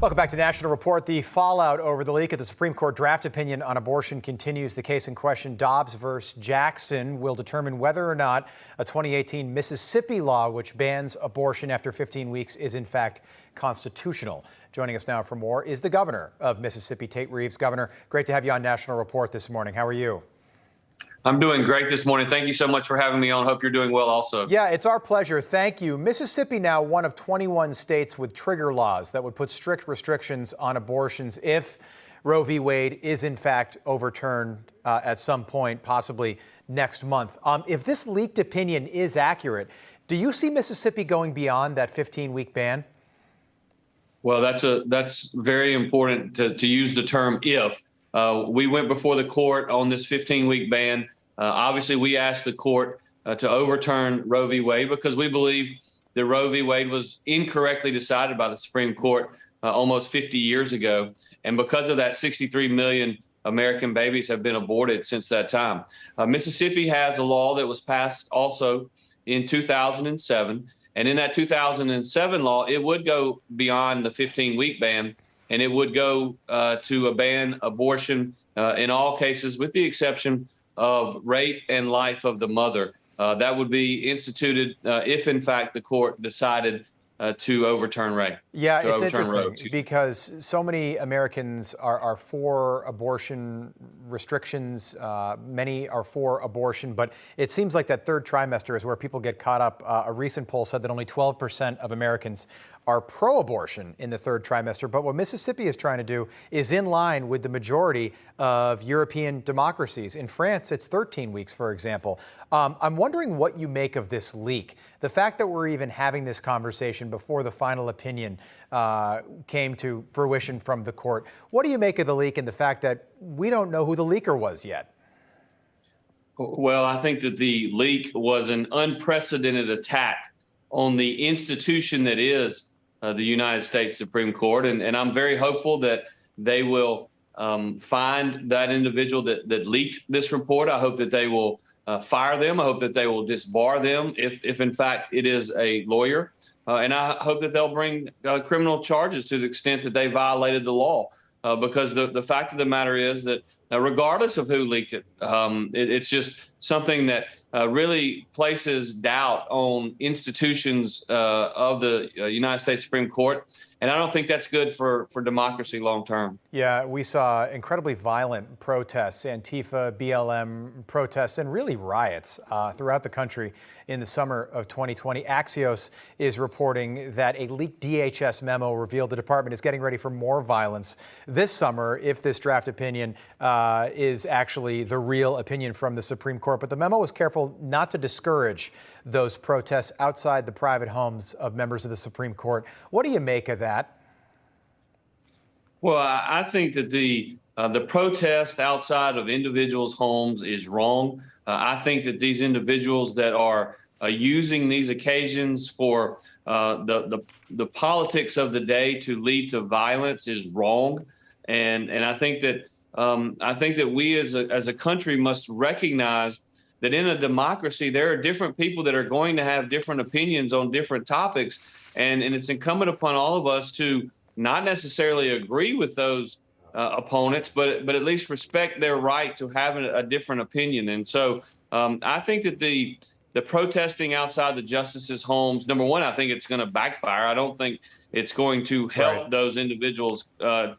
Welcome back to National Report. The fallout over the leak of the Supreme Court draft opinion on abortion continues. The case in question, Dobbs versus Jackson, will determine whether or not a 2018 Mississippi law which bans abortion after 15 weeks is in fact constitutional. Joining us now for more is the governor of Mississippi, Tate Reeves. Governor, great to have you on National Report this morning. How are you? I'm doing great this morning. Thank you so much for having me on. Hope you're doing well also. Yeah, it's our pleasure. Thank you. Mississippi now one of 21 states with trigger laws that would put strict restrictions on abortions if Roe v. Wade is in fact overturned at some point, possibly next month. If this leaked opinion is accurate, do you see Mississippi going beyond that 15-week ban? Well, that's very important to use the term if. We went before the court on this 15-week ban. Obviously, we asked the court to overturn Roe v. Wade because we believe that Roe v. Wade was incorrectly decided by the Supreme Court almost 50 years ago. And because of that, 63 million American babies have been aborted since that time. Mississippi has a law that was passed also in 2007. And in that 2007 law, it would go beyond the 15-week ban, and it would go to ban abortion in all cases, with the exception of rape and life of the mother. That would be instituted if, in fact, the court decided to overturn Roe. Yeah, it's interesting because so many Americans are for abortion restrictions. Many are for abortion, but it seems like that third trimester is where people get caught up. A recent poll said that only 12% of Americans are pro-abortion in the third trimester. But what Mississippi is trying to do is in line with the majority of European democracies. In France, it's 13 weeks, for example. I'm wondering what you make of this leak. The fact that we're even having this conversation before the final opinion came to fruition from the court. What do you make of the leak and the fact that we don't know who the leaker was yet? Well, I think that the leak was an unprecedented attack on the institution that is the United States Supreme Court. And I'm very hopeful that they will find that individual that leaked this report. I hope that they will fire them. I hope that they will disbar them if in fact it is a lawyer. And I hope that they'll bring criminal charges to the extent that they violated the law. Because the fact of the matter is that regardless of who leaked it, it's just something that really places doubt on institutions of the United States Supreme Court. And I don't think that's good for democracy long term. Yeah, we saw incredibly violent protests, Antifa, BLM protests, and really riots throughout the country in the summer of 2020. Axios is reporting that a leaked DHS memo revealed the department is getting ready for more violence this summer if this draft opinion is actually the real opinion from the Supreme Court. But the memo was careful not to discourage those protests outside the private homes of members of the Supreme Court. What do you make of that? Well, I think that the protest outside of individuals' homes is wrong. I think that these individuals that are using these occasions for the politics of the day to lead to violence is wrong, and I think that we as a country must recognize that in a democracy there are different people that are going to have different opinions on different topics, and it's incumbent upon all of us to not necessarily agree with those opponents, but at least respect their right to have a different opinion. And so I think that the protesting outside the justices' homes, number one, I think it's going to backfire. I don't think it's going to help those individuals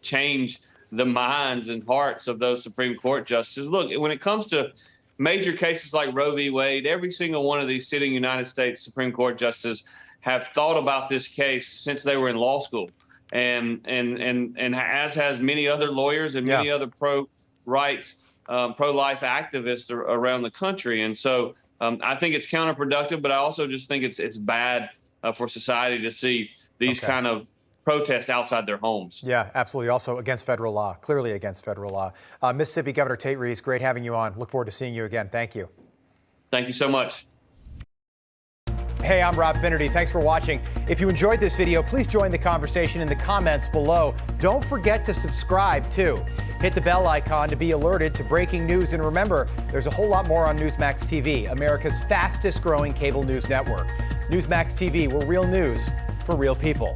change the minds and hearts of those Supreme Court justices. Look, when it comes to major cases like Roe v. Wade, every single one of these sitting United States Supreme Court justices have thought about this case since they were in law school. And as has many other lawyers and many other pro-rights, pro-life activists around the country. And so I think it's counterproductive, but I also just think it's bad for society to see these kind of protests outside their homes. Yeah, absolutely. Also against federal law, clearly against federal law. Mississippi Governor Tate Reeves, great having you on. Look forward to seeing you again. Thank you. Thank you so much. Hey, I'm Rob Finnerty. Thanks for watching. If you enjoyed this video, please join the conversation in the comments below. Don't forget to subscribe, too. Hit the bell icon to be alerted to breaking news. And remember, there's a whole lot more on Newsmax TV, America's fastest growing cable news network. Newsmax TV, where real news for real people.